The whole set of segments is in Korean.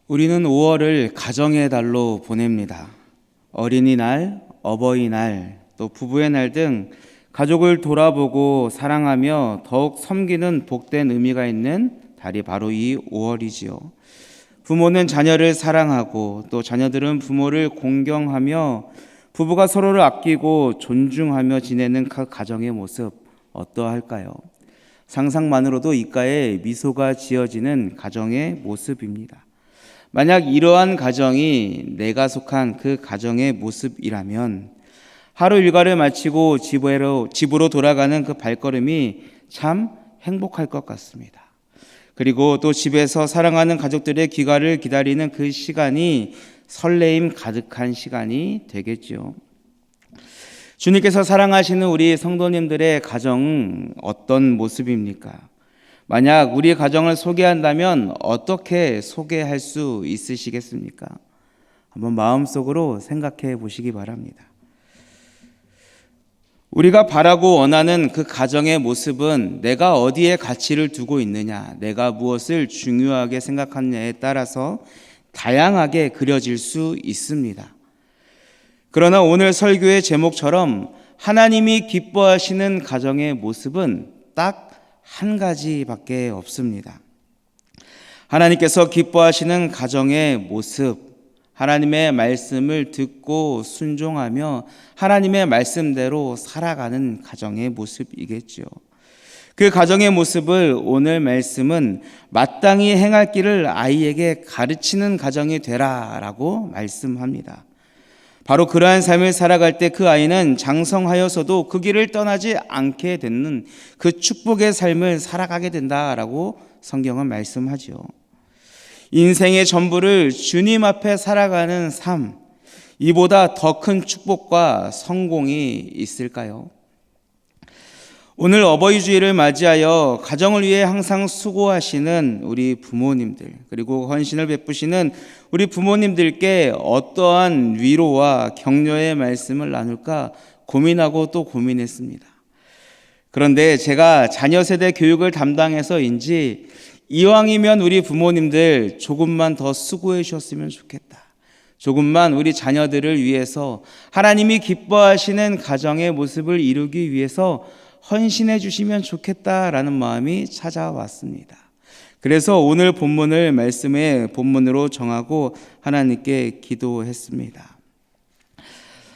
우리는 5월을 가정의 달로 보냅니다. 어린이날, 어버이날, 또 부부의 날 등 가족을 돌아보고 사랑하며 더욱 섬기는 복된 의미가 있는 달이 바로 이 5월이지요. 부모는 자녀를 사랑하고 또 자녀들은 부모를 공경하며 부부가 서로를 아끼고 존중하며 지내는 그 가정의 모습 어떠할까요? 상상만으로도 입가에 미소가 지어지는 가정의 모습입니다. 만약 이러한 가정이 내가 속한 그 가정의 모습이라면 하루 일과를 마치고 집으로 돌아가는 그 발걸음이 참 행복할 것 같습니다. 그리고 또 집에서 사랑하는 가족들의 귀가를 기다리는 그 시간이 설레임 가득한 시간이 되겠죠. 주님께서 사랑하시는 우리 성도님들의 가정은 어떤 모습입니까? 만약 우리 가정을 소개한다면 어떻게 소개할 수 있으시겠습니까? 한번 마음속으로 생각해 보시기 바랍니다. 우리가 바라고 원하는 그 가정의 모습은 내가 어디에 가치를 두고 있느냐, 내가 무엇을 중요하게 생각하느냐에 따라서 다양하게 그려질 수 있습니다. 그러나 오늘 설교의 제목처럼 하나님이 기뻐하시는 가정의 모습은 딱 한 가지밖에 없습니다. 하나님께서 기뻐하시는 가정의 모습, 하나님의 말씀을 듣고 순종하며 하나님의 말씀대로 살아가는 가정의 모습이겠죠. 그 가정의 모습을 오늘 말씀은 마땅히 행할 길을 아이에게 가르치는 가정이 되라라고 말씀합니다. 바로 그러한 삶을 살아갈 때 그 아이는 장성하여서도 그 길을 떠나지 않게 되는 그 축복의 삶을 살아가게 된다라고 성경은 말씀하죠. 인생의 전부를 주님 앞에 살아가는 삶, 이보다 더 큰 축복과 성공이 있을까요? 오늘 어버이 주일을 맞이하여 가정을 위해 항상 수고하시는 우리 부모님들, 그리고 헌신을 베푸시는 우리 부모님들께 어떠한 위로와 격려의 말씀을 나눌까 고민하고 또 고민했습니다. 그런데 제가 자녀 세대 교육을 담당해서인지 이왕이면 우리 부모님들 조금만 더 수고해 주셨으면 좋겠다. 조금만 우리 자녀들을 위해서 하나님이 기뻐하시는 가정의 모습을 이루기 위해서 헌신해 주시면 좋겠다라는 마음이 찾아왔습니다. 그래서 오늘 본문을 말씀의 본문으로 정하고 하나님께 기도했습니다.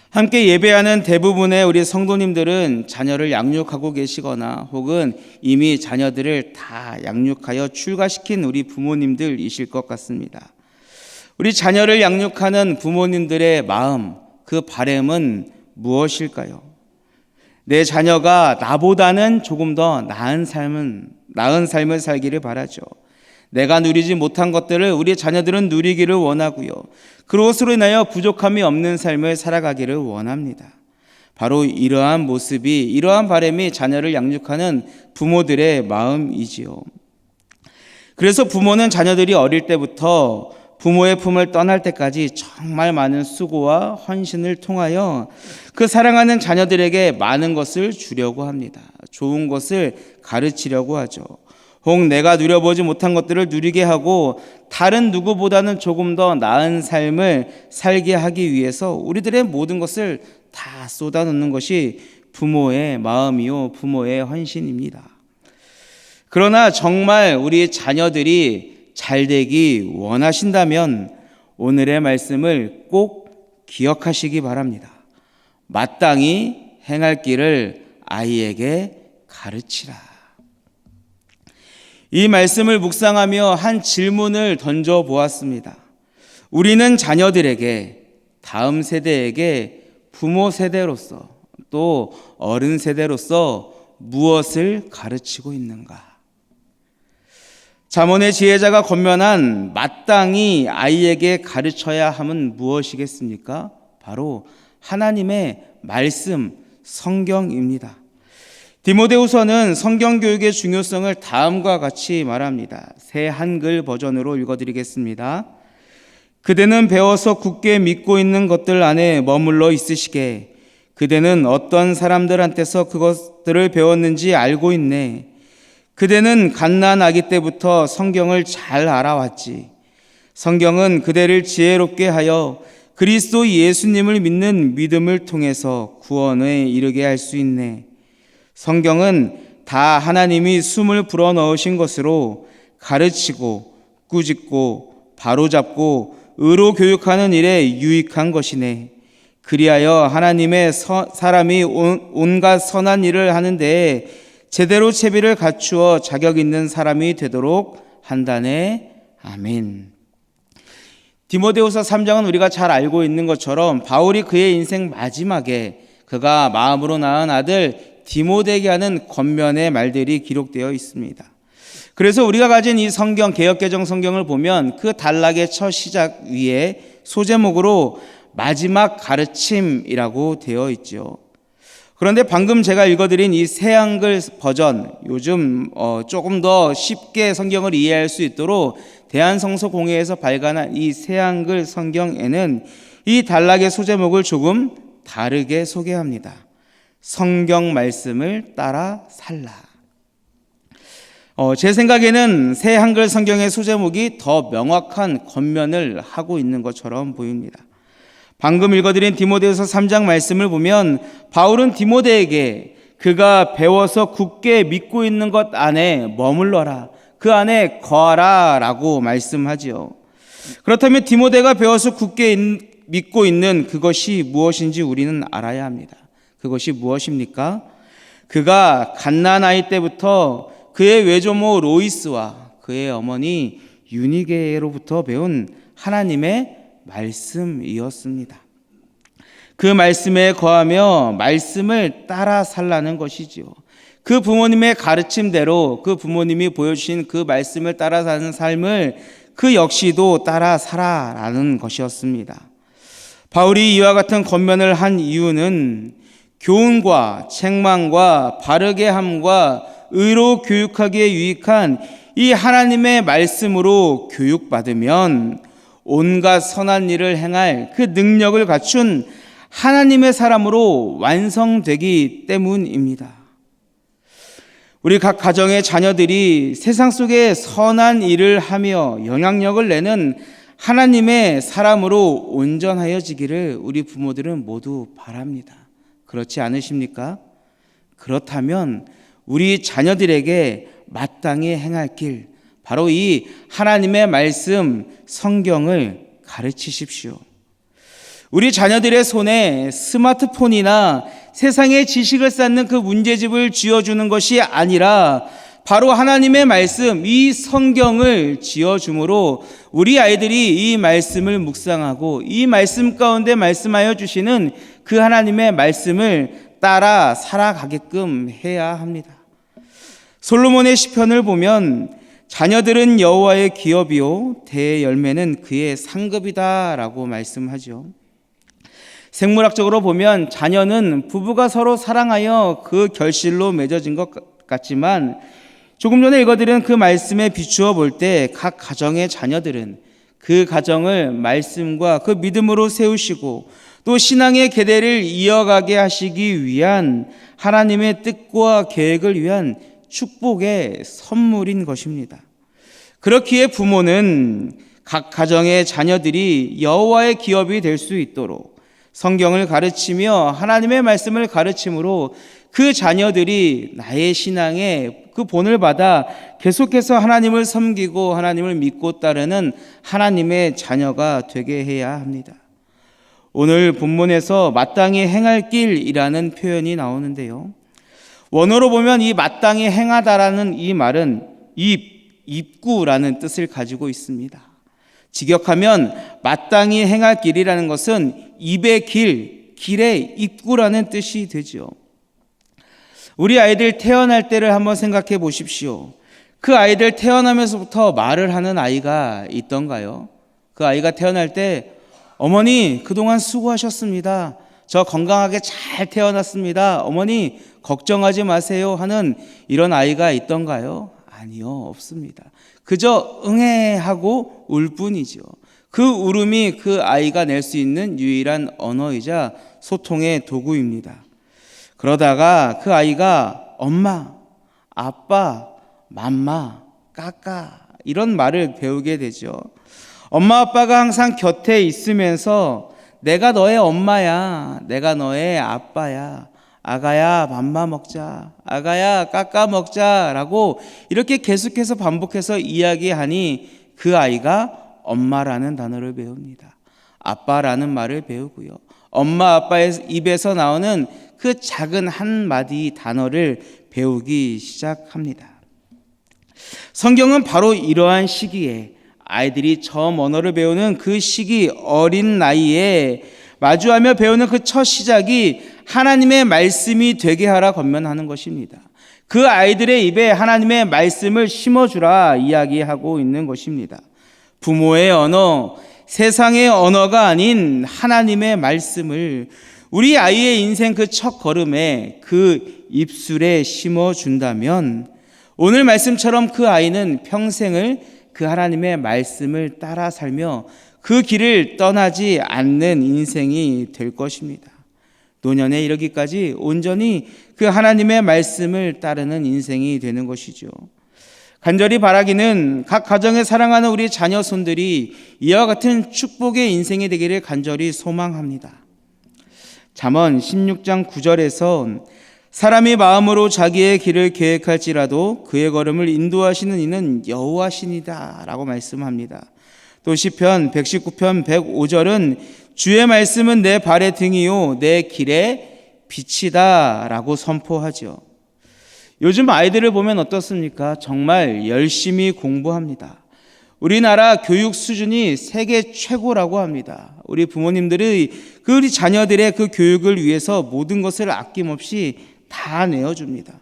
함께 예배하는 대부분의 우리 성도님들은 자녀를 양육하고 계시거나 혹은 이미 자녀들을 다 양육하여 출가시킨 우리 부모님들이실 것 같습니다. 우리 자녀를 양육하는 부모님들의 마음, 그 바람은 무엇일까요? 내 자녀가 나보다는 조금 더 나은 삶을 살기를 바라죠. 내가 누리지 못한 것들을 우리 자녀들은 누리기를 원하고요. 그것으로 인하여 부족함이 없는 삶을 살아가기를 원합니다. 바로 이러한 모습이, 이러한 바람이 자녀를 양육하는 부모들의 마음이지요. 그래서 부모는 자녀들이 어릴 때부터 부모의 품을 떠날 때까지 정말 많은 수고와 헌신을 통하여 그 사랑하는 자녀들에게 많은 것을 주려고 합니다. 좋은 것을 가르치려고 하죠. 혹 내가 누려보지 못한 것들을 누리게 하고 다른 누구보다는 조금 더 나은 삶을 살게 하기 위해서 우리들의 모든 것을 다 쏟아놓는 것이 부모의 마음이요, 부모의 헌신입니다. 그러나 정말 우리 자녀들이 잘 되기 원하신다면 오늘의 말씀을 꼭 기억하시기 바랍니다. 마땅히 행할 길을 아이에게 가르치라. 이 말씀을 묵상하며 한 질문을 던져 보았습니다. 우리는 자녀들에게, 다음 세대에게 부모 세대로서 또 어른 세대로서 무엇을 가르치고 있는가? 잠언의 지혜자가 권면한 마땅히 아이에게 가르쳐야 함은 무엇이겠습니까? 바로 하나님의 말씀, 성경입니다. 디모데후서는 성경 교육의 중요성을 다음과 같이 말합니다. 새 한글 버전으로 읽어드리겠습니다. 그대는 배워서 굳게 믿고 있는 것들 안에 머물러 있으시게. 그대는 어떤 사람들한테서 그것들을 배웠는지 알고 있네. 그대는 갓난 아기 때부터 성경을 잘 알아왔지. 성경은 그대를 지혜롭게 하여 그리스도 예수님을 믿는 믿음을 통해서 구원에 이르게 할 수 있네. 성경은 다 하나님이 숨을 불어넣으신 것으로 가르치고 꾸짖고 바로잡고 의로 교육하는 일에 유익한 것이네. 그리하여 하나님의 사람이 온갖 선한 일을 하는데 제대로 채비를 갖추어 자격 있는 사람이 되도록 한다네. 아멘. 디모데후서 3장은 우리가 잘 알고 있는 것처럼 바울이 그의 인생 마지막에 그가 마음으로 낳은 아들 디모데에게 하는 권면의 말들이 기록되어 있습니다. 그래서 우리가 가진 이 성경, 개역개정 성경을 보면 그 단락의 첫 시작 위에 소제목으로 마지막 가르침이라고 되어 있죠. 그런데 방금 제가 읽어드린 이 새한글 버전, 요즘 조금 더 쉽게 성경을 이해할 수 있도록 대한성서공회에서 발간한 이 새한글 성경에는 이 단락의 소제목을 조금 다르게 소개합니다. 성경 말씀을 따라 살라. 제 생각에는 새 한글 성경의 소제목이 더 명확한 권면을 하고 있는 것처럼 보입니다. 방금 읽어드린 디모데후서 3장 말씀을 보면 바울은 디모데에게 그가 배워서 굳게 믿고 있는 것 안에 머물러라, 그 안에 거하라 라고 말씀하지요. 그렇다면 디모데가 배워서 굳게 믿고 있는 그것이 무엇인지 우리는 알아야 합니다. 그것이 무엇입니까? 그가 갓난아이 때부터 그의 외조모 로이스와 그의 어머니 유니게로부터 배운 하나님의 말씀이었습니다. 그 말씀에 거하며 말씀을 따라 살라는 것이지요. 그 부모님의 가르침대로 그 부모님이 보여주신 그 말씀을 따라 사는 삶을 그 역시도 따라 살아라는 것이었습니다. 바울이 이와 같은 권면을 한 이유는 교훈과 책망과 바르게 함과 의로 교육하기에 유익한 이 하나님의 말씀으로 교육받으면 온갖 선한 일을 행할 그 능력을 갖춘 하나님의 사람으로 완성되기 때문입니다. 우리 각 가정의 자녀들이 세상 속에 선한 일을 하며 영향력을 내는 하나님의 사람으로 온전하여지기를 우리 부모들은 모두 바랍니다. 그렇지 않으십니까? 그렇다면 우리 자녀들에게 마땅히 행할 길, 바로 이 하나님의 말씀, 성경을 가르치십시오. 우리 자녀들의 손에 스마트폰이나 세상의 지식을 쌓는 그 문제집을 쥐어주는 것이 아니라 바로 하나님의 말씀, 이 성경을 쥐어줌으로 우리 아이들이 이 말씀을 묵상하고 이 말씀 가운데 말씀하여 주시는 그 하나님의 말씀을 따라 살아가게끔 해야 합니다. 솔로몬의 시편을 보면 자녀들은 여호와의 기업이요 대의 열매는 그의 상급이다라고 말씀하죠. 생물학적으로 보면 자녀는 부부가 서로 사랑하여 그 결실로 맺어진 것 같지만 조금 전에 읽어드린 그 말씀에 비추어 볼 때 각 가정의 자녀들은 그 가정을 말씀과 그 믿음으로 세우시고 또 신앙의 계대를 이어가게 하시기 위한 하나님의 뜻과 계획을 위한 축복의 선물인 것입니다. 그렇기에 부모는 각 가정의 자녀들이 여호와의 기업이 될 수 있도록 성경을 가르치며 하나님의 말씀을 가르침으로 그 자녀들이 나의 신앙의 그 본을 받아 계속해서 하나님을 섬기고 하나님을 믿고 따르는 하나님의 자녀가 되게 해야 합니다. 오늘 본문에서 마땅히 행할 길이라는 표현이 나오는데요. 원어로 보면 이 마땅히 행하다라는 이 말은 입구라는 뜻을 가지고 있습니다. 직역하면 마땅히 행할 길이라는 것은 입의 길, 길의 입구라는 뜻이 되죠. 우리 아이들 태어날 때를 한번 생각해 보십시오. 그 아이들 태어나면서부터 말을 하는 아이가 있던가요? 그 아이가 태어날 때 어머니 그동안 수고하셨습니다. 저 건강하게 잘 태어났습니다. 어머니 걱정하지 마세요 하는 이런 아이가 있던가요? 아니요, 없습니다. 그저 응애하고 울 뿐이죠. 그 울음이 그 아이가 낼 수 있는 유일한 언어이자 소통의 도구입니다. 그러다가 그 아이가 엄마, 아빠, 맘마, 까까 이런 말을 배우게 되죠. 엄마 아빠가 항상 곁에 있으면서 내가 너의 엄마야, 내가 너의 아빠야, 아가야 맘마 먹자, 아가야 깎아 먹자 라고 이렇게 계속해서 반복해서 이야기하니 그 아이가 엄마라는 단어를 배웁니다. 아빠라는 말을 배우고요. 엄마 아빠의 입에서 나오는 그 작은 한마디 단어를 배우기 시작합니다. 성경은 바로 이러한 시기에 아이들이 처음 언어를 배우는 그 시기, 어린 나이에 마주하며 배우는 그 첫 시작이 하나님의 말씀이 되게 하라 권면하는 것입니다. 그 아이들의 입에 하나님의 말씀을 심어주라 이야기하고 있는 것입니다. 부모의 언어, 세상의 언어가 아닌 하나님의 말씀을 우리 아이의 인생 그 첫 걸음에 그 입술에 심어준다면 오늘 말씀처럼 그 아이는 평생을 그 하나님의 말씀을 따라 살며 그 길을 떠나지 않는 인생이 될 것입니다. 노년에 이르기까지 온전히 그 하나님의 말씀을 따르는 인생이 되는 것이죠. 간절히 바라기는 각 가정에 사랑하는 우리 자녀 손들이 이와 같은 축복의 인생이 되기를 간절히 소망합니다. 잠언 16장 9절에서 사람이 마음으로 자기의 길을 계획할지라도 그의 걸음을 인도하시는 이는 여호와시니라 라고 말씀합니다. 또 시편 119편 105절은 주의 말씀은 내 발의 등이요 내 길의 빛이다 라고 선포하죠. 요즘 아이들을 보면 어떻습니까? 정말 열심히 공부합니다. 우리나라 교육 수준이 세계 최고라고 합니다. 우리 부모님들이 우리 자녀들의 그 교육을 위해서 모든 것을 아낌없이 다 내어줍니다.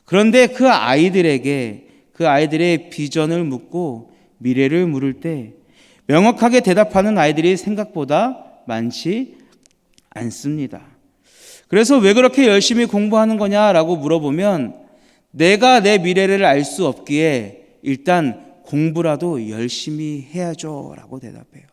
그런데 그 아이들에게 그 아이들의 비전을 묻고 미래를 물을 때 명확하게 대답하는 아이들이 생각보다 많지 않습니다. 그래서 왜 그렇게 열심히 공부하는 거냐라고 물어보면 내가 내 미래를 알 수 없기에 일단 공부라도 열심히 해야죠 라고 대답해요.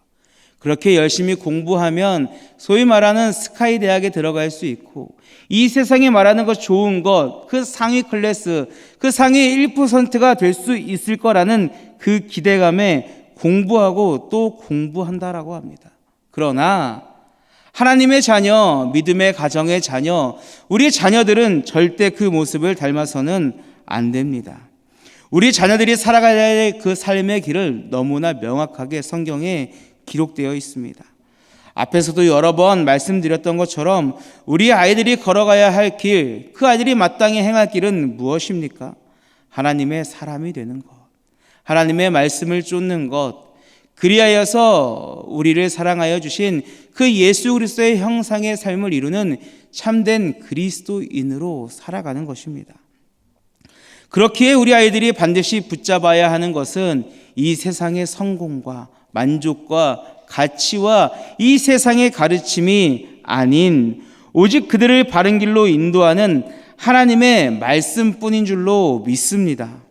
그렇게 열심히 공부하면 소위 말하는 스카이 대학에 들어갈 수 있고 이 세상에 말하는 것 좋은 것, 그 상위 클래스, 그 상위 1%가 될 수 있을 거라는 그 기대감에 공부하고 또 공부한다라고 합니다. 그러나 하나님의 자녀, 믿음의 가정의 자녀, 우리 자녀들은 절대 그 모습을 닮아서는 안 됩니다. 우리 자녀들이 살아가야 할 그 삶의 길을 너무나 명확하게 성경에 기록되어 있습니다. 앞에서도 여러 번 말씀드렸던 것처럼 우리 아이들이 걸어가야 할 길, 그 아이들이 마땅히 행할 길은 무엇입니까? 하나님의 사람이 되는 것, 하나님의 말씀을 쫓는 것, 그리하여서 우리를 사랑하여 주신 그 예수 그리스도의 형상의 삶을 이루는 참된 그리스도인으로 살아가는 것입니다. 그렇기에 우리 아이들이 반드시 붙잡아야 하는 것은 이 세상의 성공과 만족과 가치와 이 세상의 가르침이 아닌 오직 그들을 바른 길로 인도하는 하나님의 말씀뿐인 줄로 믿습니다.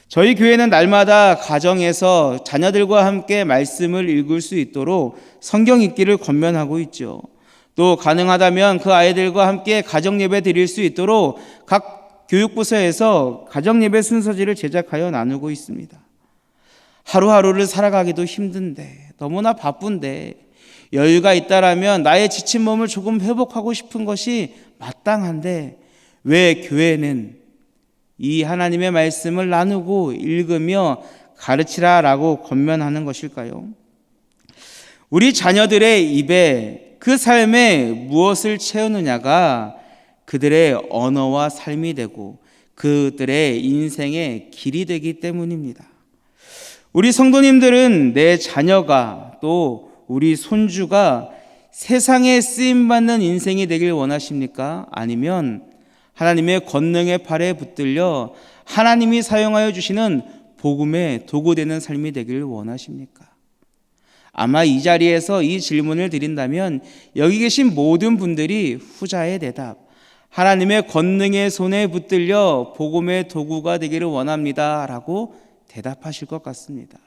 저희 교회는 날마다 가정에서 자녀들과 함께 말씀을 읽을 수 있도록 성경 읽기를 권면하고 있죠. 또 가능하다면 그 아이들과 함께 가정 예배 드릴 수 있도록 각 교육부서에서 가정 예배 순서지를 제작하여 나누고 있습니다. 하루하루를 살아가기도 힘든데, 너무나 바쁜데 여유가 있다라면 나의 지친 몸을 조금 회복하고 싶은 것이 마땅한데 왜 교회는 이 하나님의 말씀을 나누고 읽으며 가르치라라고 권면하는 것일까요? 우리 자녀들의 입에 그 삶에 무엇을 채우느냐가 그들의 언어와 삶이 되고 그들의 인생의 길이 되기 때문입니다. 우리 성도님들은 내 자녀가 또 우리 손주가 세상에 쓰임받는 인생이 되길 원하십니까? 아니면 하나님의 권능의 팔에 붙들려 하나님이 사용하여 주시는 복음의 도구 되는 삶이 되길 원하십니까? 아마 이 자리에서 이 질문을 드린다면 여기 계신 모든 분들이 후자의 대답, 하나님의 권능의 손에 붙들려 복음의 도구가 되기를 원합니다 라고 대답하실 것 같습니다.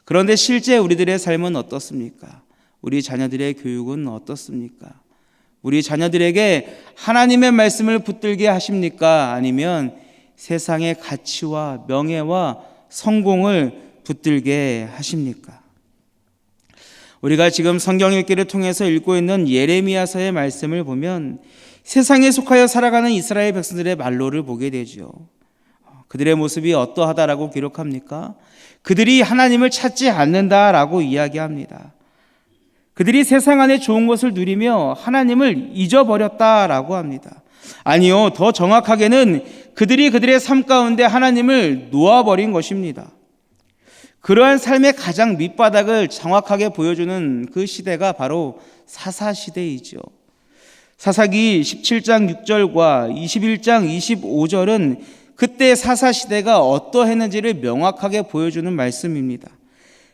그런데 실제 우리들의 삶은 어떻습니까? 우리 자녀들의 교육은 어떻습니까? 우리 자녀들에게 하나님의 말씀을 붙들게 하십니까? 아니면 세상의 가치와 명예와 성공을 붙들게 하십니까? 우리가 지금 성경 읽기를 통해서 읽고 있는 예레미야서의 말씀을 보면 세상에 속하여 살아가는 이스라엘 백성들의 말로를 보게 되죠. 그들의 모습이 어떠하다라고 기록합니까? 그들이 하나님을 찾지 않는다라고 이야기합니다. 그들이 세상 안에 좋은 것을 누리며 하나님을 잊어버렸다라고 합니다. 아니요, 더 정확하게는 그들이 그들의 삶 가운데 하나님을 놓아버린 것입니다. 그러한 삶의 가장 밑바닥을 정확하게 보여주는 그 시대가 바로 사사시대이죠. 사사기 17장 6절과 21장 25절은 그때 사사시대가 어떠했는지를 명확하게 보여주는 말씀입니다.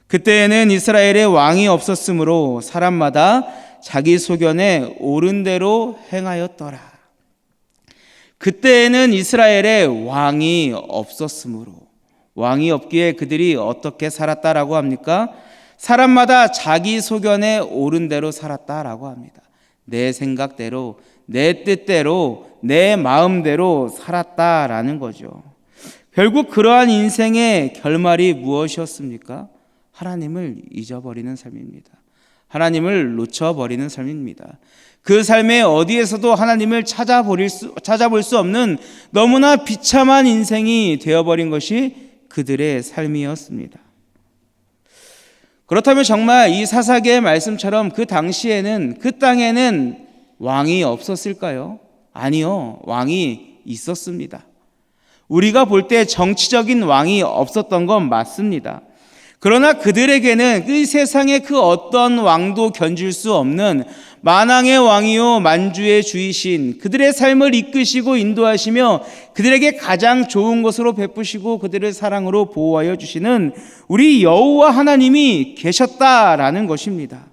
그때에는 이스라엘에 왕이 없었으므로 사람마다 자기 소견에 옳은 대로 행하였더라. 그때에는 이스라엘에 왕이 없었으므로, 왕이 없기에 그들이 어떻게 살았다라고 합니까? 사람마다 자기 소견에 옳은 대로 살았다라고 합니다. 내 생각대로, 내 뜻대로, 내 마음대로 살았다라는 거죠. 결국 그러한 인생의 결말이 무엇이었습니까? 하나님을 잊어버리는 삶입니다. 하나님을 놓쳐버리는 삶입니다. 그 삶의 어디에서도 하나님을 찾아볼 수 없는 너무나 비참한 인생이 되어버린 것이 그들의 삶이었습니다. 그렇다면 정말 이 사사기의 말씀처럼 그 당시에는, 그 땅에는 왕이 없었을까요? 아니요, 왕이 있었습니다. 우리가 볼 때 정치적인 왕이 없었던 건 맞습니다. 그러나 그들에게는 이 세상의 그 어떤 왕도 견줄 수 없는 만왕의 왕이요 만주의 주이신, 그들의 삶을 이끄시고 인도하시며 그들에게 가장 좋은 것으로 베푸시고 그들을 사랑으로 보호하여 주시는 우리 여호와 하나님이 계셨다라는 것입니다.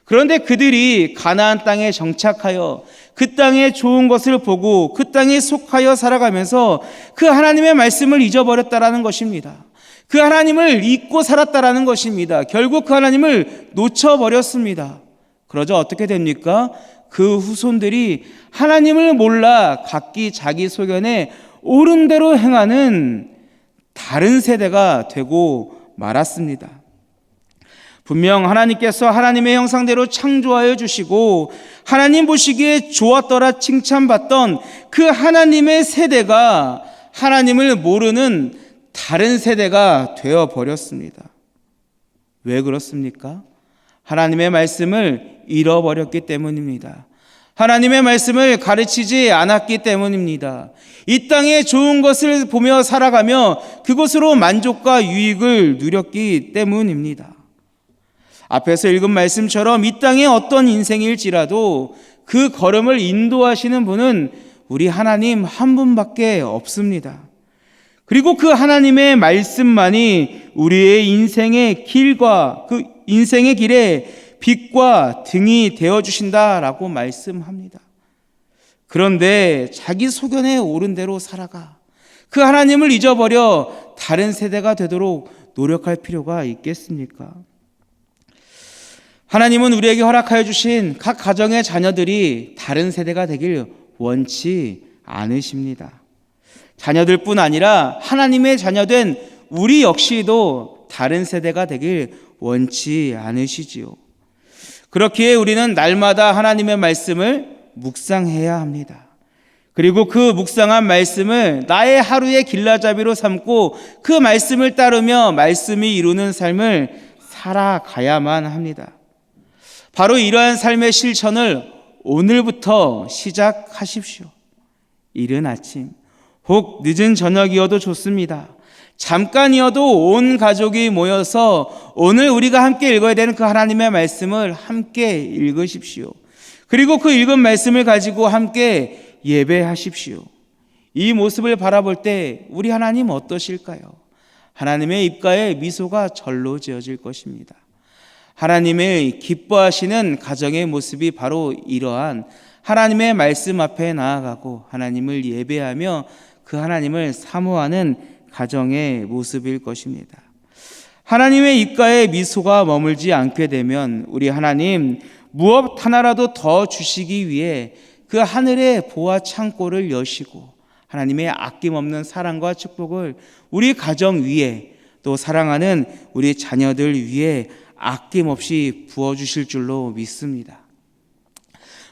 그런데 그들이 가나안 땅에 정착하여 그 땅의 좋은 것을 보고 그 땅에 속하여 살아가면서 그 하나님의 말씀을 잊어버렸다라는 것입니다. 그 하나님을 잊고 살았다라는 것입니다. 결국 그 하나님을 놓쳐버렸습니다. 그러자 어떻게 됩니까? 그 후손들이 하나님을 몰라 각기 자기 소견에 옳은 대로 행하는 다른 세대가 되고 말았습니다. 분명 하나님께서 하나님의 형상대로 창조하여 주시고 하나님 보시기에 좋았더라 칭찬받던 그 하나님의 세대가 하나님을 모르는 다른 세대가 되어버렸습니다. 왜 그렇습니까? 하나님의 말씀을 잃어버렸기 때문입니다. 하나님의 말씀을 가르치지 않았기 때문입니다. 이 땅에 좋은 것을 보며 살아가며 그것으로 만족과 유익을 누렸기 때문입니다. 앞에서 읽은 말씀처럼 이 땅의 어떤 인생일지라도 그 걸음을 인도하시는 분은 우리 하나님 한 분밖에 없습니다. 그리고 그 하나님의 말씀만이 우리의 인생의 길과 그 인생의 길에 빛과 등이 되어주신다라고 말씀합니다. 그런데 자기 소견에 옳은 대로 살아가 그 하나님을 잊어버려 다른 세대가 되도록 노력할 필요가 있겠습니까? 하나님은 우리에게 허락하여 주신 각 가정의 자녀들이 다른 세대가 되길 원치 않으십니다. 자녀들뿐 아니라 하나님의 자녀된 우리 역시도 다른 세대가 되길 원치 않으시지요. 그렇기에 우리는 날마다 하나님의 말씀을 묵상해야 합니다. 그리고 그 묵상한 말씀을 나의 하루의 길라잡이로 삼고 그 말씀을 따르며 말씀이 이루는 삶을 살아가야만 합니다. 바로 이러한 삶의 실천을 오늘부터 시작하십시오. 이른 아침, 혹 늦은 저녁이어도 좋습니다. 잠깐이어도 온 가족이 모여서 오늘 우리가 함께 읽어야 되는 그 하나님의 말씀을 함께 읽으십시오. 그리고 그 읽은 말씀을 가지고 함께 예배하십시오. 이 모습을 바라볼 때 우리 하나님 어떠실까요? 하나님의 입가에 미소가 절로 지어질 것입니다. 하나님의 기뻐하시는 가정의 모습이 바로 이러한 하나님의 말씀 앞에 나아가고 하나님을 예배하며 그 하나님을 사모하는 가정의 모습일 것입니다. 하나님의 입가에 미소가 머물지 않게 되면 우리 하나님 무엇 하나라도 더 주시기 위해 그 하늘의 보화 창고를 여시고 하나님의 아낌없는 사랑과 축복을 우리 가정 위에 또 사랑하는 우리 자녀들 위에 아낌없이 부어주실 줄로 믿습니다.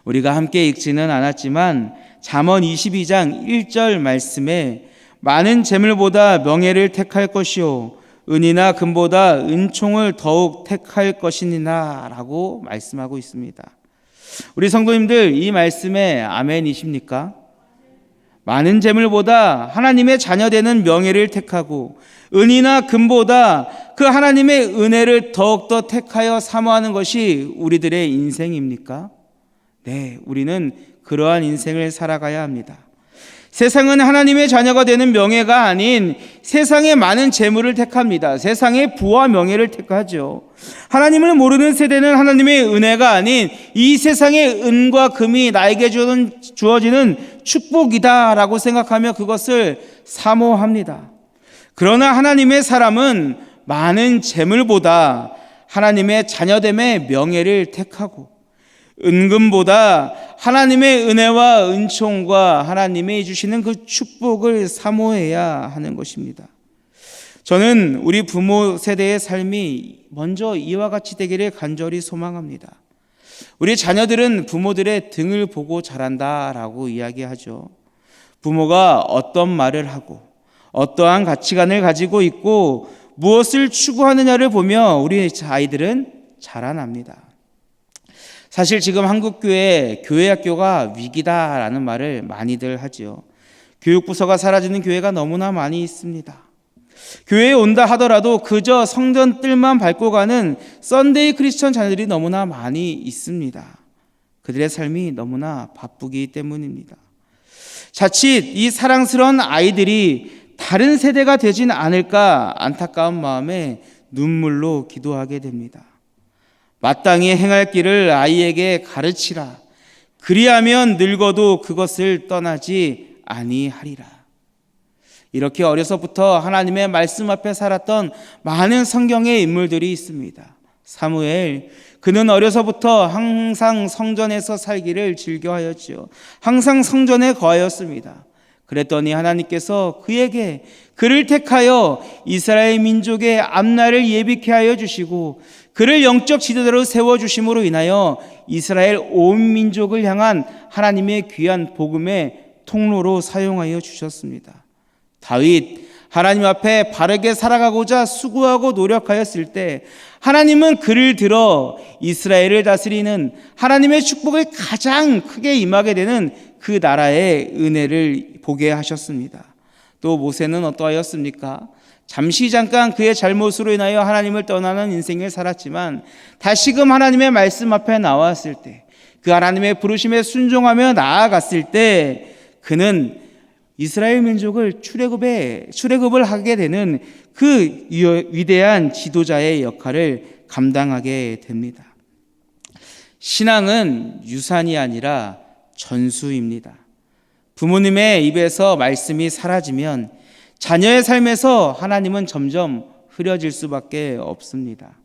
우리가 함께 읽지는 않았지만 잠언 22장 1절 말씀에 많은 재물보다 명예를 택할 것이요 은이나 금보다 은총을 더욱 택할 것이니라 라고 말씀하고 있습니다. 우리 성도님들, 이 말씀에 아멘이십니까? 많은 재물보다 하나님의 자녀되는 명예를 택하고 은이나 금보다 그 하나님의 은혜를 더욱더 택하여 사모하는 것이 우리들의 인생입니까? 네, 우리는 그러한 인생을 살아가야 합니다. 세상은 하나님의 자녀가 되는 명예가 아닌 세상의 많은 재물을 택합니다. 세상의 부와 명예를 택하죠. 하나님을 모르는 세대는 하나님의 은혜가 아닌 이 세상의 은과 금이 나에게 주어지는 축복이다라고 생각하며 그것을 사모합니다. 그러나 하나님의 사람은 많은 재물보다 하나님의 자녀됨의 명예를 택하고 은금보다 하나님의 은혜와 은총과 하나님이 주시는 그 축복을 사모해야 하는 것입니다. 저는 우리 부모 세대의 삶이 먼저 이와 같이 되기를 간절히 소망합니다. 우리 자녀들은 부모들의 등을 보고 자란다라고 이야기하죠. 부모가 어떤 말을 하고 어떠한 가치관을 가지고 있고 무엇을 추구하느냐를 보며 우리 아이들은 자라납니다. 사실 지금 한국 교회 학교가 위기다라는 말을 많이들 하지요. 교육부서가 사라지는 교회가 너무나 많이 있습니다. 교회에 온다 하더라도 그저 성전 뜰만 밟고 가는 썬데이 크리스천 자녀들이 너무나 많이 있습니다. 그들의 삶이 너무나 바쁘기 때문입니다. 자칫 이 사랑스러운 아이들이 다른 세대가 되진 않을까 안타까운 마음에 눈물로 기도하게 됩니다. 마땅히 행할 길을 아이에게 가르치라. 그리하면 늙어도 그것을 떠나지 아니하리라. 이렇게 어려서부터 하나님의 말씀 앞에 살았던 많은 성경의 인물들이 있습니다. 사무엘, 그는 어려서부터 항상 성전에서 살기를 즐겨하였지요. 항상 성전에 거하였습니다. 그랬더니 하나님께서 그에게 그를 택하여 이스라엘 민족의 앞날을 예비케 하여 주시고 그를 영적 지도자로 세워주심으로 인하여 이스라엘 온 민족을 향한 하나님의 귀한 복음의 통로로 사용하여 주셨습니다. 다윗, 하나님 앞에 바르게 살아가고자 수고하고 노력하였을 때 하나님은 그를 들어 이스라엘을 다스리는 하나님의 축복을 가장 크게 임하게 되는 그 나라의 은혜를 보게 하셨습니다. 또 모세는 어떠하였습니까? 잠깐 그의 잘못으로 인하여 하나님을 떠나는 인생을 살았지만 다시금 하나님의 말씀 앞에 나왔을 때, 그 하나님의 부르심에 순종하며 나아갔을 때 그는 이스라엘 민족을 출애굽을 하게 되는 그 위대한 지도자의 역할을 감당하게 됩니다. 신앙은 유산이 아니라 전수입니다. 부모님의 입에서 말씀이 사라지면 자녀의 삶에서 하나님은 점점 흐려질 수밖에 없습니다.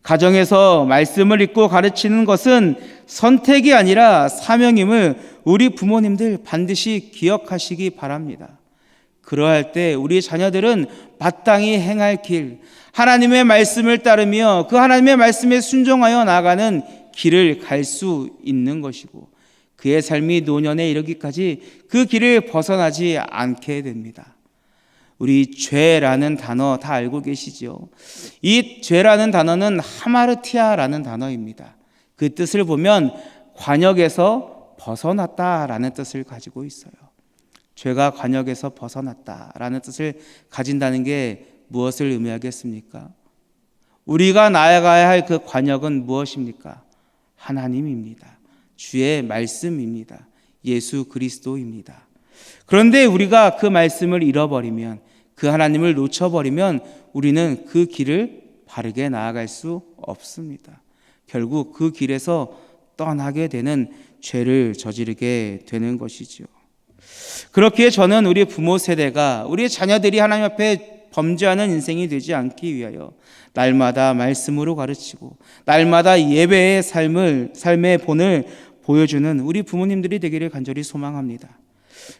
가정에서 말씀을 읽고 가르치는 것은 선택이 아니라 사명임을 우리 부모님들 반드시 기억하시기 바랍니다. 그러할 때 우리 자녀들은 마땅히 행할 길, 하나님의 말씀을 따르며 그 하나님의 말씀에 순종하여 나아가는 길을 갈 수 있는 것이고 그의 삶이 노년에 이르기까지 그 길을 벗어나지 않게 됩니다. 우리 죄라는 단어 다 알고 계시죠? 이 죄라는 단어는 하마르티아라는 단어입니다. 그 뜻을 보면 관역에서 벗어났다라는 뜻을 가지고 있어요. 죄가 관역에서 벗어났다라는 뜻을 가진다는 게 무엇을 의미하겠습니까? 우리가 나아가야 할 그 관역은 무엇입니까? 하나님입니다. 주의 말씀입니다. 예수 그리스도입니다. 그런데 우리가 그 말씀을 잃어버리면, 그 하나님을 놓쳐버리면 우리는 그 길을 바르게 나아갈 수 없습니다. 결국 그 길에서 떠나게 되는 죄를 저지르게 되는 것이죠. 그렇기에 저는 우리 부모 세대가 우리 자녀들이 하나님 앞에 범죄하는 인생이 되지 않기 위하여 날마다 말씀으로 가르치고 날마다 예배의 삶의 본을 보여주는 우리 부모님들이 되기를 간절히 소망합니다.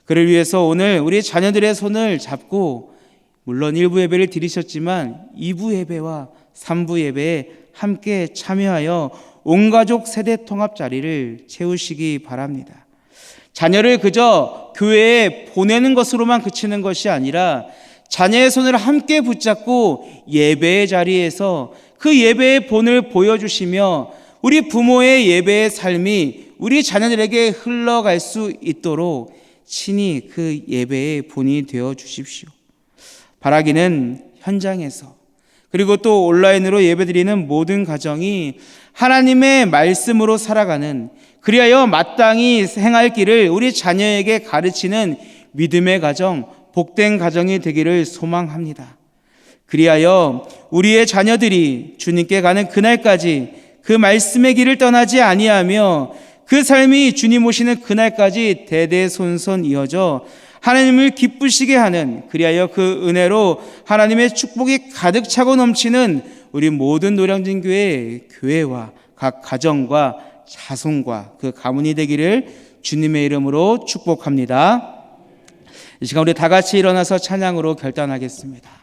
그를 위해서 오늘 우리 자녀들의 손을 잡고 물론 1부 예배를 드리셨지만 2부 예배와 3부 예배에 함께 참여하여 온가족 세대 통합 자리를 채우시기 바랍니다. 자녀를 그저 교회에 보내는 것으로만 그치는 것이 아니라 자녀의 손을 함께 붙잡고 예배의 자리에서 그 예배의 본을 보여주시며 우리 부모의 예배의 삶이 우리 자녀들에게 흘러갈 수 있도록 친히 그 예배의 본이 되어 주십시오. 바라기는 현장에서 그리고 또 온라인으로 예배드리는 모든 가정이 하나님의 말씀으로 살아가는, 그리하여 마땅히 행할 길을 우리 자녀에게 가르치는 믿음의 가정, 복된 가정이 되기를 소망합니다. 그리하여 우리의 자녀들이 주님께 가는 그날까지 그 말씀의 길을 떠나지 아니하며 그 삶이 주님 오시는 그날까지 대대손손 이어져 하나님을 기쁘시게 하는, 그리하여 그 은혜로 하나님의 축복이 가득 차고 넘치는 우리 모든 노량진교회 교회와 각 가정과 자손과 그 가문이 되기를 주님의 이름으로 축복합니다. 이 시간 우리 다 같이 일어나서 찬양으로 결단하겠습니다.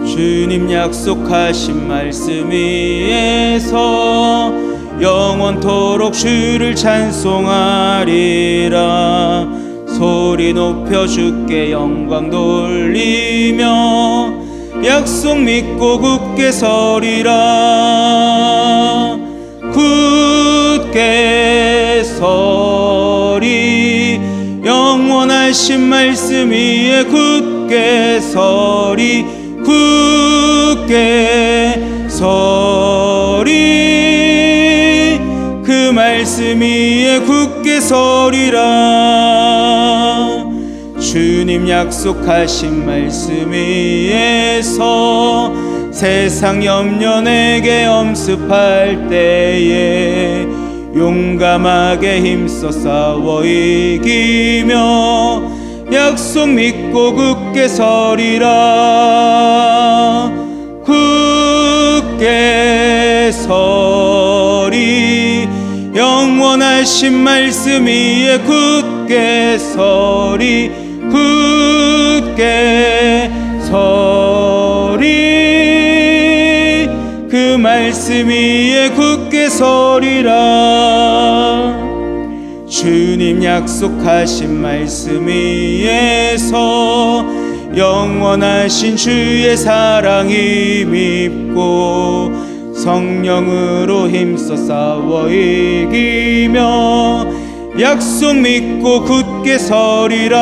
주님 약속하신 말씀 위에서 영원토록 주를 찬송하리라. 소리 높여 주께 영광 돌리며 약속 믿고 굳게 서리라. 굳게 서리 영원하신 말씀 위에 굳게 서리. 굳게 서리 그 말씀 위에 굳게 서리라. 주님 약속하신 말씀 위에서 세상 염려 내게 엄습할 때에 용감하게 힘써 싸워 이기며 약속 믿고 굳게 서리라. 굳게 서리 영원하신 말씀 위에 굳게 서리. 굳게 서리 그 말씀 위에 굳게 서리라. 주님 약속하신 말씀 위에서 영원하신 주의 사랑이 밉고 성령으로 힘써 싸워 이기며 약속 믿고 굳게 서리라.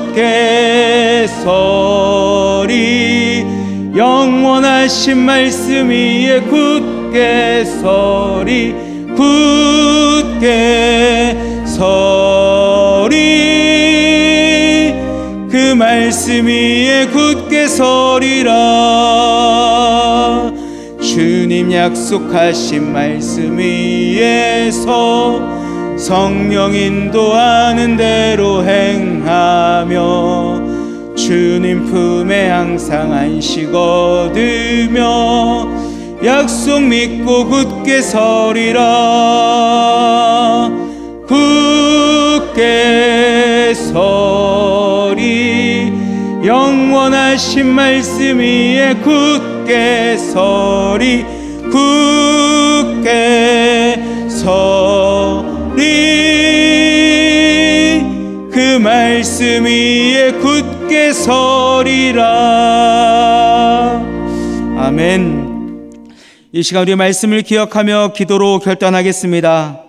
굳게 서리 영원하신 말씀 위에 굳게 서리. 굳게 서리 그 말씀 위에 굳게 서리라. 주님 약속하신 말씀 위에서 성령 인도하는 대로 행하며 주님 품에 항상 안식 얻으며 약속 믿고 굳게 서리라. 굳게 서리 영원하신 말씀 위에 굳게 서리. 굳게 서리 그 말씀 위에 굳게 서리라. 아멘. 이 시간 우리 말씀을 기억하며 기도로 결단하겠습니다.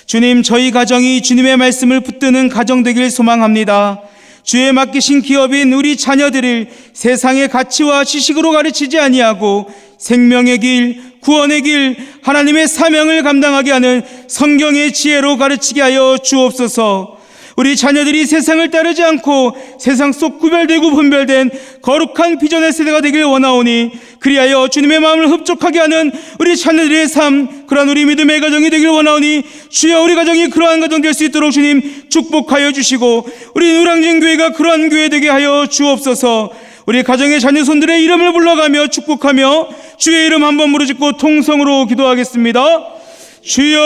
주님, 저희 가정이 주님의 말씀을 붙드는 가정 되길 소망합니다. 주의 맡기신 기업인 우리 자녀들을 세상의 가치와 지식으로 가르치지 아니하고 생명의 길, 구원의 길, 하나님의 사명을 감당하게 하는 성경의 지혜로 가르치게 하여 주옵소서. 우리 자녀들이 세상을 따르지 않고 세상 속 구별되고 분별된 거룩한 비전의 세대가 되길 원하오니 그리하여 주님의 마음을 흡족하게 하는 우리 자녀들의 삶, 그러한 우리 믿음의 가정이 되길 원하오니 주여 우리 가정이 그러한 가정 될 수 있도록 주님 축복하여 주시고 우리 노량진교회가 그러한 교회 되게 하여 주옵소서. 우리 가정의 자녀 손들의 이름을 불러가며 축복하며 주의 이름 한번 부르짖고 통성으로 기도하겠습니다. 주여!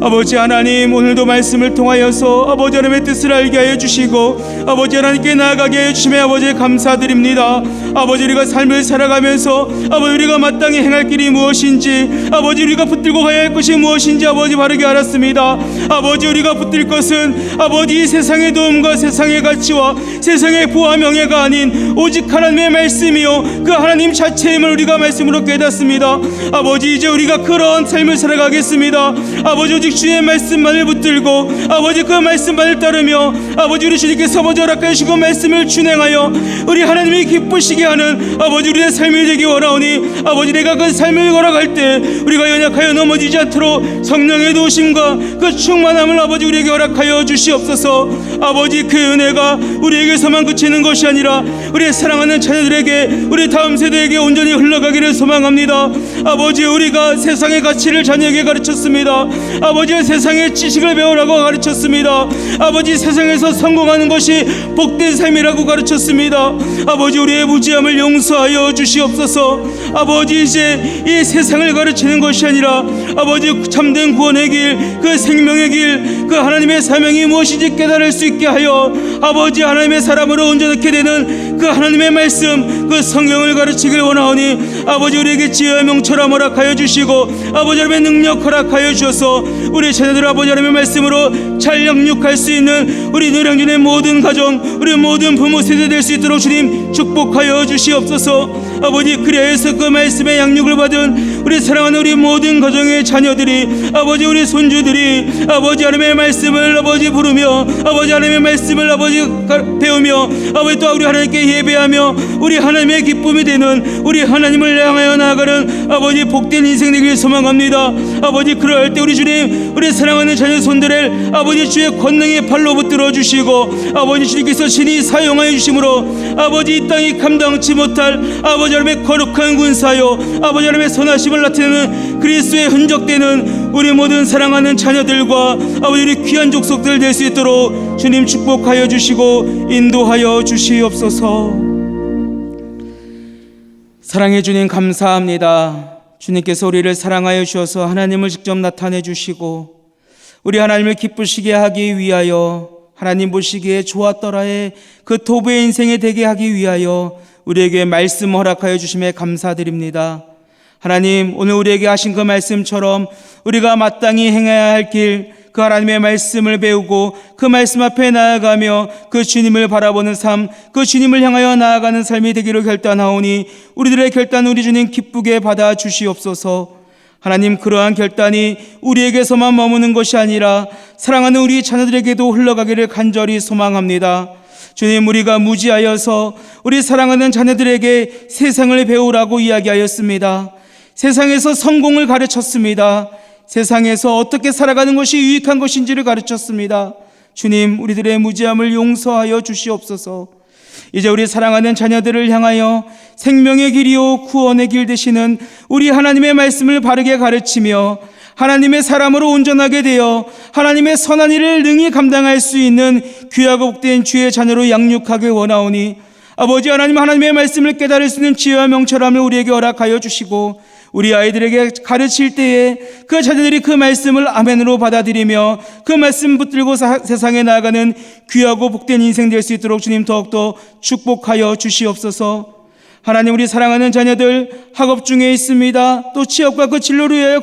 아버지 하나님, 오늘도 말씀을 통하여서 아버지 하나님의 뜻을 알게 하여 주시고 아버지 하나님께 나아가게 하여 주심에 아버지 감사드립니다. 아버지, 우리가 삶을 살아가면서 아버지 우리가 마땅히 행할 길이 무엇인지, 아버지 우리가 붙들고 가야 할 것이 무엇인지 아버지 바르게 알았습니다. 아버지, 우리가 붙들 것은 아버지 이 세상의 도움과 세상의 가치와 세상의 부와 명예가 아닌 오직 하나님의 말씀이요 그 하나님 자체임을 우리가 말씀으로 깨닫습니다. 아버지, 이제 우리가 그런 삶을 살아가겠습니다. 아버지, 오직 주의 말씀만을 붙들고 아버지 그 말씀만을 따르며 아버지 우리 주님께서 아버지 허락하여 주시고 말씀을 준행하여 우리 하나님이 기쁘시게 하는 아버지 우리의 삶이 되기 원하오니 아버지, 내가 그 삶을 걸어갈 때 우리가 연약하여 넘어지지 않도록 성령의 도우심과 그 충만함을 아버지 우리에게 허락하여 주시옵소서. 아버지, 그 은혜가 우리에게서만 그치는 것이 아니라 우리의 사랑하는 자녀들에게, 우리 다음 세대에게 온전히 흘러가기를 소망합니다. 아버지, 우리가 세상의 가치를 자녀에게 가르쳤습니다. 아버지, 세상의 지식을 배우라고 가르쳤습니다. 아버지, 세상에서 성공하는 것이 복된 삶이라고 가르쳤습니다. 아버지, 우리의 무지함을 용서하여 주시옵소서. 아버지, 이제 이 세상을 가르치는 것이 아니라 아버지 참된 구원의 길, 그 생명의 길, 그 하나님의 사명이 무엇인지 깨달을 수 있게 하여 아버지 하나님의 사람으로 온전하게 되는 그 하나님의 말씀, 그 성경을 가르치길 원하오니 아버지 우리에게 지혜와 명철함 허락하여 주시고 아버지 하나님의 능력 허락하여 주셔서 우리 자녀들 아버지 하나님의 말씀으로 잘 영육할 수 있는 우리 노량진의 모든 가정, 우리 모든 부모 세대 될 수 있도록 주님 축복하여 주시옵소서. 아버지, 그리하여서 그 말씀의 양육을 받은 우리 사랑하는 우리 모든 가정의 자녀들이 아버지 우리 손주들이 아버지 하나님의 말씀을 아버지 부르며 아버지 하나님의 말씀을 아버지 배우며 아버지 또 우리 하나님께 예배하며 우리 하나님의 기쁨이 되는 우리 하나님을 향하여 나아가는 아버지 복된 인생 되길 소망합니다. 아버지, 그럴 때 우리 주님, 우리 사랑하는 자녀 손들을 아버지 주의 권능의 팔로 붙들어 주시고 아버지 주님께서 친히 사용하여 주심으로 아버지 이 땅이 감당치 못할 아버지 하나님의 거룩한 군사요 아버지 하나님의 선하심을 나타내는 그리스도의 흔적되는 우리 모든 사랑하는 자녀들과 아버지 우리 귀한 족속들 될 수 있도록 주님 축복하여 주시고 인도하여 주시옵소서. 사랑해 주님 감사합니다. 주님께서 우리를 사랑하여 주셔서 하나님을 직접 나타내 주시고 우리 하나님을 기쁘시게 하기 위하여, 하나님 보시기에 좋았더라의 그 도부의 인생에 되게 하기 위하여 우리에게 말씀 허락하여 주심에 감사드립니다. 하나님, 오늘 우리에게 하신 그 말씀처럼 우리가 마땅히 행해야 할 길, 그 하나님의 말씀을 배우고 그 말씀 앞에 나아가며 그 주님을 바라보는 삶, 그 주님을 향하여 나아가는 삶이 되기를 결단하오니 우리들의 결단 우리 주님 기쁘게 받아 주시옵소서. 하나님, 그러한 결단이 우리에게서만 머무는 것이 아니라 사랑하는 우리 자녀들에게도 흘러가기를 간절히 소망합니다. 주님, 우리가 무지하여서 우리 사랑하는 자녀들에게 세상을 배우라고 이야기하였습니다. 세상에서 성공을 가르쳤습니다. 세상에서 어떻게 살아가는 것이 유익한 것인지를 가르쳤습니다. 주님, 우리들의 무지함을 용서하여 주시옵소서. 이제 우리 사랑하는 자녀들을 향하여 생명의 길이요 구원의 길 되시는 우리 하나님의 말씀을 바르게 가르치며 하나님의 사람으로 온전하게 되어 하나님의 선한 일을 능히 감당할 수 있는 귀하고 복된 주의 자녀로 양육하길 원하오니 아버지 하나님, 하나님의 말씀을 깨달을 수 있는 지혜와 명철함을 우리에게 허락하여 주시고 우리 아이들에게 가르칠 때에 그 자녀들이 그 말씀을 아멘으로 받아들이며 그 말씀 붙들고 세상에 나아가는 귀하고 복된 인생 될 수 있도록 주님 더욱더 축복하여 주시옵소서. 하나님, 우리 사랑하는 자녀들 학업 중에 있습니다. 또 취업과 그 진로를 위하여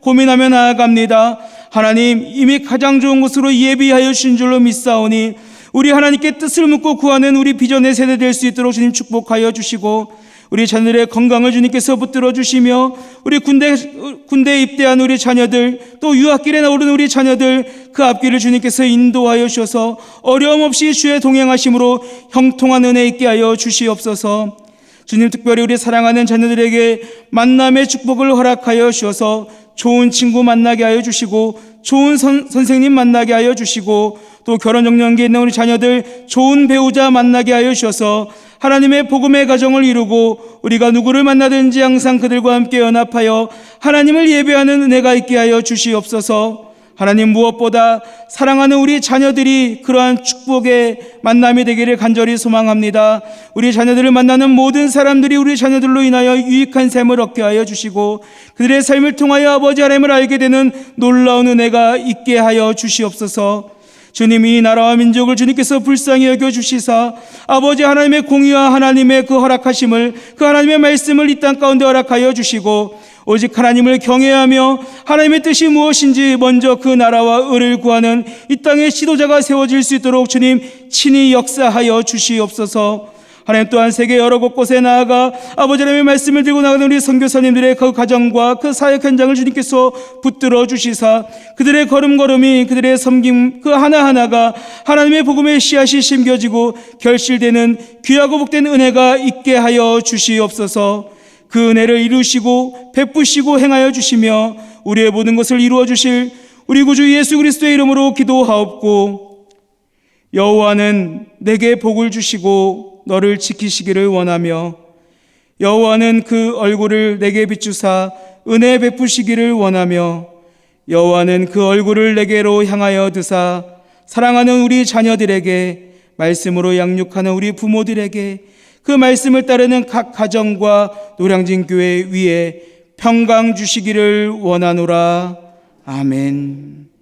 고민하며 나아갑니다. 하나님, 이미 가장 좋은 곳으로 예비하여 주신 줄로 믿사오니 우리 하나님께 뜻을 묻고 구하는 우리 비전의 세대 될 수 있도록 주님 축복하여 주시고 우리 자녀들의 건강을 주님께서 붙들어 주시며 우리 군대에 입대한 우리 자녀들, 또 유학길에 나오는 우리 자녀들 그 앞길을 주님께서 인도하여 주셔서 어려움 없이 주의 동행하심으로 형통한 은혜 있게 하여 주시옵소서. 주님, 특별히 우리 사랑하는 자녀들에게 만남의 축복을 허락하여 주셔서 좋은 친구 만나게 하여 주시고 좋은 선생님 만나게 하여 주시고 또 결혼 정년기에 있는 우리 자녀들 좋은 배우자 만나게 하여 주셔서 하나님의 복음의 가정을 이루고 우리가 누구를 만나든지 항상 그들과 함께 연합하여 하나님을 예배하는 은혜가 있게 하여 주시옵소서. 하나님, 무엇보다 사랑하는 우리 자녀들이 그러한 축복의 만남이 되기를 간절히 소망합니다. 우리 자녀들을 만나는 모든 사람들이 우리 자녀들로 인하여 유익한 삶을 얻게 하여 주시고 그들의 삶을 통하여 아버지 하나님을 알게 되는 놀라운 은혜가 있게 하여 주시옵소서. 주님, 이 나라와 민족을 주님께서 불쌍히 여겨주시사 아버지 하나님의 공의와 하나님의 그 허락하심을, 그 하나님의 말씀을 이 땅 가운데 허락하여 주시고 오직 하나님을 경외하며 하나님의 뜻이 무엇인지 먼저 그 나라와 의를 구하는 이 땅의 지도자가 세워질 수 있도록 주님 친히 역사하여 주시옵소서. 하나님, 또한 세계 여러 곳곳에 나아가 아버지 하나님의 말씀을 들고 나가는 우리 선교사님들의 그 가정과 그 사역 현장을 주님께서 붙들어 주시사 그들의 걸음걸음이, 그들의 섬김 그 하나하나가 하나님의 복음의 씨앗이 심겨지고 결실되는 귀하고 복된 은혜가 있게 하여 주시옵소서. 그 은혜를 이루시고 베푸시고 행하여 주시며 우리의 모든 것을 이루어 주실 우리 구주 예수 그리스도의 이름으로 기도하옵고, 여호와는 내게 복을 주시고 너를 지키시기를 원하며 여호와는 그 얼굴을 내게 비추사 은혜 베푸시기를 원하며 여호와는 그 얼굴을 내게로 향하여 드사 사랑하는 우리 자녀들에게, 말씀으로 양육하는 우리 부모들에게, 그 말씀을 따르는 각 가정과 노량진 교회 위에 평강 주시기를 원하노라. 아멘.